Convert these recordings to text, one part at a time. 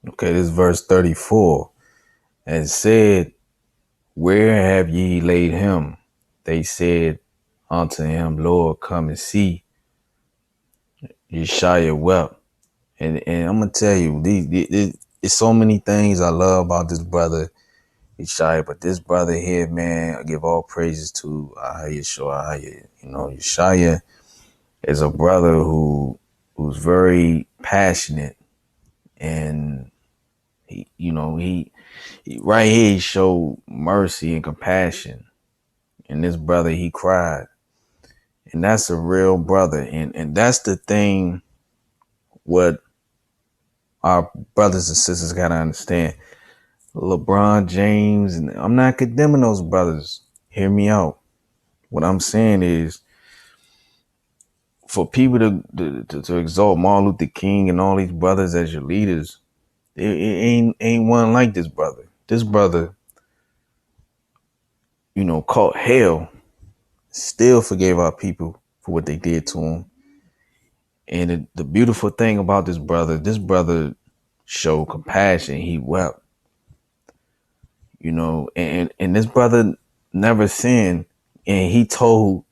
Okay, this is verse 34. And said, where have ye laid him? They said unto him, Lord, come and see. Yeshaya wept. And I'm gonna tell you, it's so many things I love about this brother Yeshaya, but this brother here, man, I give all praises to Ahaya Shoahaya. You know, Yeshaya is a brother who's very passionate, and he right here he showed mercy and compassion. And this brother, he cried, and that's a real brother, and that's the thing. What our brothers and sisters gotta understand. LeBron James, and I'm not condemning those brothers. Hear me out. What I'm saying is, for people to exalt Martin Luther King and all these brothers as your leaders, it ain't one like this brother. This brother, caught hell, still forgave our people for what they did to him. And the beautiful thing about this brother showed compassion. He wept, and this brother never sinned, and he told,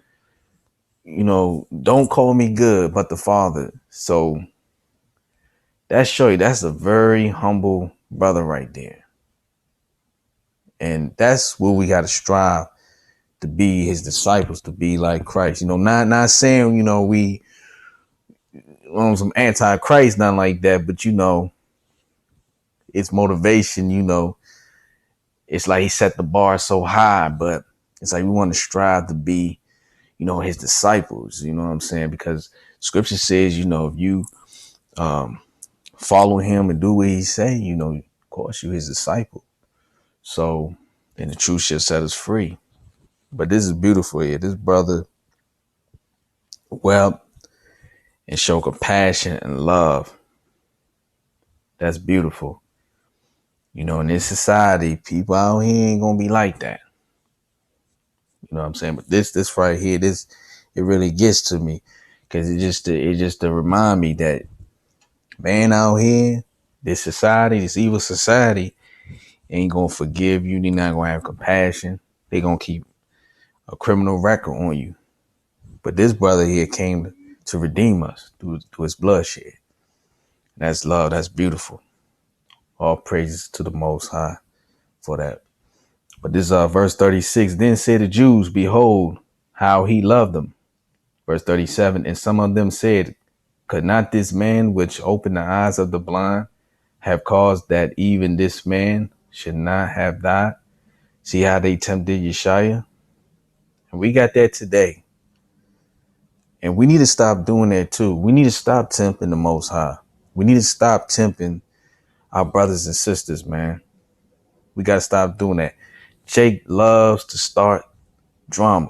don't call me good, but the Father. So that show you that's a very humble brother right there. And that's what we got to strive to be, his disciples, to be like Christ. Not saying, we on some anti-Christ, nothing like that, but it's motivation, it's like he set the bar so high, but it's like we want to strive to be, his disciples, you know what I'm saying? Because scripture says, if you follow him and do what he say, of course you his disciple. So, and the truth shall set us free. But this is beautiful here. This brother wept and showed compassion and love. That's beautiful. In this society, people out here ain't gonna be like that. You know what I'm saying? But this right here, it really gets to me, because it just to remind me that, man, out here, this society, this evil society, ain't gonna forgive you. They're not gonna have compassion. They gonna keep a criminal record on you. But this brother here came to redeem us through his bloodshed. That's love. That's beautiful. All praises to the Most High for that. But this verse 36. Then said the Jews, behold, how he loved them. Verse 37. And some of them said, could not this man which opened the eyes of the blind have caused that even this man should not have died? See how they tempted Yeshaya? And we got that today. And we need to stop doing that too. We need to stop tempting the Most High. We need to stop tempting our brothers and sisters, man. We got to stop doing that. Jake loves to start drama,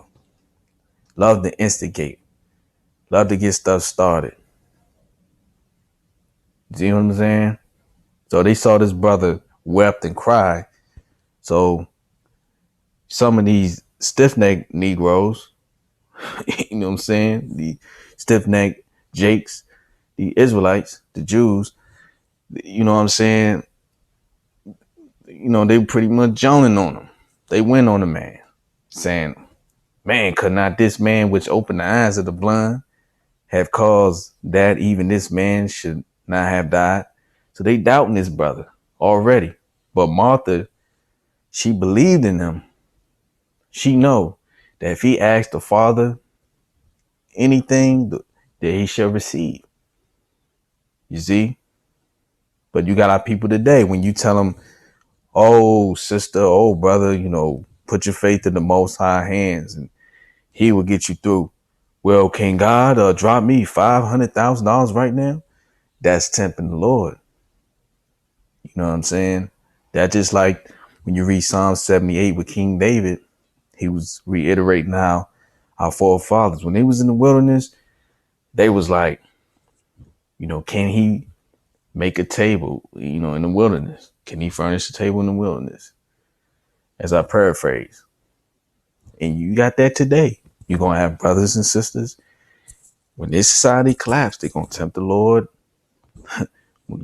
love to instigate, love to get stuff started. See what I'm saying? So they saw this brother wept and cried. So some of these stiff-necked Negroes, you know what I'm saying? The stiff-necked Jakes, the Israelites, the Jews, you know what I'm saying? They pretty much joning on him. They went on the man, saying, man, could not this man which opened the eyes of the blind have caused that even this man should not have died? So they doubting this brother already. But Martha, she believed in him. She know that if he asked the Father anything, that he shall receive. You see? But you got our people today, when you tell them, oh, sister, oh, brother, put your faith in the Most High hands and he will get you through. Well, can God drop me $500,000 right now? That's tempting the Lord. You know what I'm saying? That just like when you read Psalm 78 with King David, he was reiterating how our forefathers, when they was in the wilderness, they was like, can he make a table, in the wilderness? Can he furnish a table in the wilderness? As I paraphrase. And you got that today. You're going to have brothers and sisters. When this society collapsed, they're going to tempt the Lord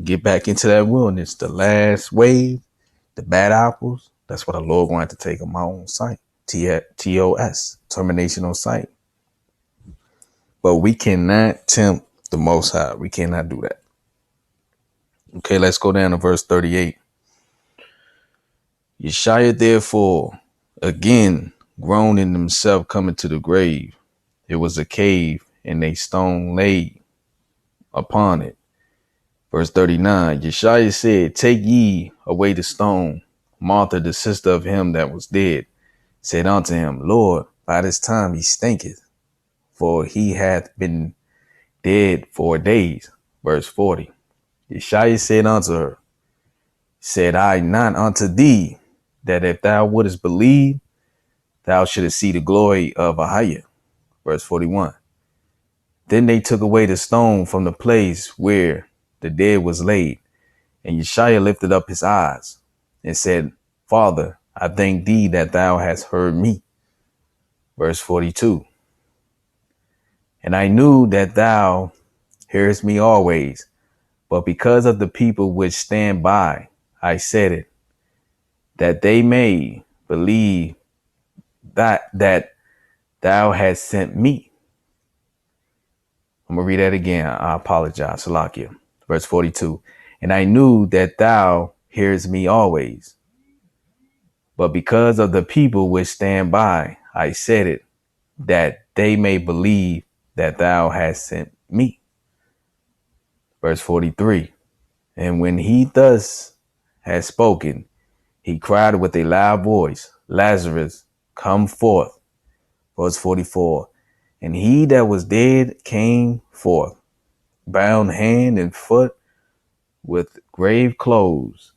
Get back into that wilderness. The last wave, the bad apples, that's what the Lord going to take them out on sight. TOS, termination on sight. But we cannot tempt the Most High. We cannot do that. Okay, let's go down to verse 38. Yeshaya therefore again groaned in himself coming to the grave. It was a cave and a stone laid upon it. Verse 39, Yeshaya said, take ye away the stone. Martha, the sister of him that was dead, said unto him, Lord, by this time he stinketh, for he hath been dead 4 days. Verse 40, Yeshaya said unto her, said I not unto thee, that if thou wouldest believe, thou shouldest see the glory of Ahiah. Verse 41, then they took away the stone from the place where the dead was laid. And Yeshaya lifted up his eyes and said, Father, I thank thee that thou hast heard me. Verse 42. And I knew that thou hearest me always, but because of the people which stand by, I said it, that they may believe that thou hast sent me. I'm going to read that again. I apologize. Salakia. Verse 42. And I knew that thou hearest me always, but because of the people which stand by, I said it, that they may believe that thou hast sent me. Verse 43. And when he thus had spoken, he cried with a loud voice, Lazarus, come forth. Verse 44. And he that was dead came forth, bound hand and foot with grave clothes,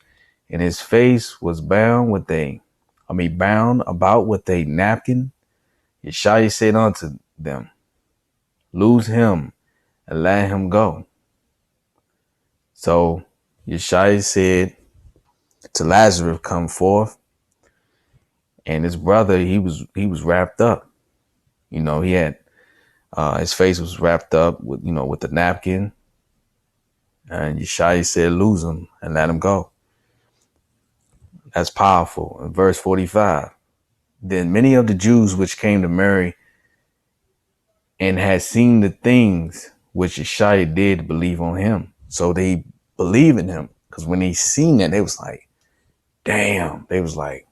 and his face was bound about with a napkin. Yeshaya said unto them, loose him and let him go. So Yeshaya said to Lazarus, come forth. And his brother, he was wrapped up. He had his face was wrapped up with the napkin. And Yeshaya said, lose him and let him go. That's powerful. In verse 45, then many of the Jews which came to Mary and had seen the things which Yeshaya did believe on him. So they believe in him, because when they seen it, they was like, damn. They was like,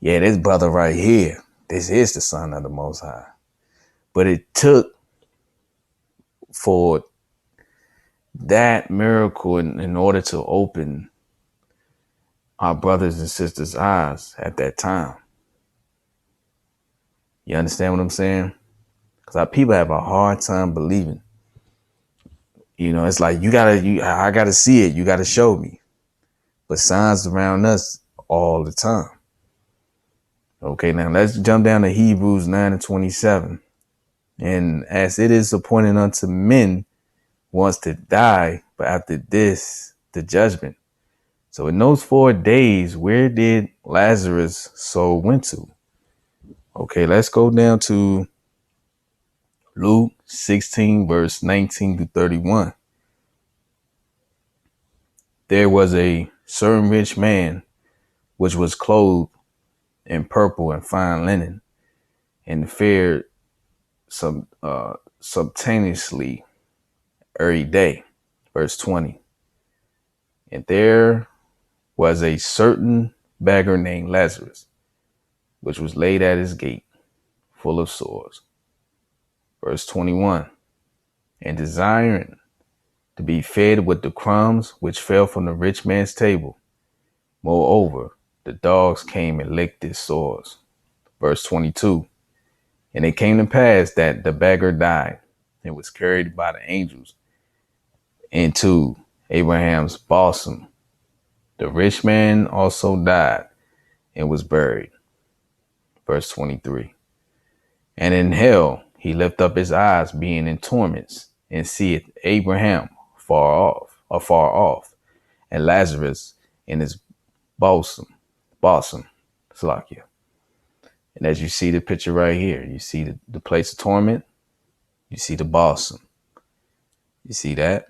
yeah, this brother right here, this is the Son of the Most High. But it took for that miracle in order to open our brothers and sisters' eyes at that time. You understand what I'm saying? Because our people have a hard time believing. It's like, I gotta see it. You gotta show me. But signs around us all the time. Okay, now let's jump down to Hebrews 9:27. And as it is appointed unto men once to die, but after this, the judgment. So in those 4 days, where did Lazarus' soul went to? Okay, let's go down to Luke 16, verse 19 to 31. There was a certain rich man which was clothed in purple and fine linen, and fared substantially every day. Verse 20. And there was a certain beggar named Lazarus, which was laid at his gate, full of sores. Verse 21. And desiring to be fed with the crumbs which fell from the rich man's table. Moreover, the dogs came and licked his sores. Verse 22. And it came to pass that the beggar died and was carried by the angels into Abraham's bosom. The rich man also died and was buried. Verse 23. And in hell he lifted up his eyes, being in torments, and seeth Abraham afar off, and Lazarus in his bosom. Salakia. And as you see the picture right here, you see the place of torment, you see the bosom. You see that?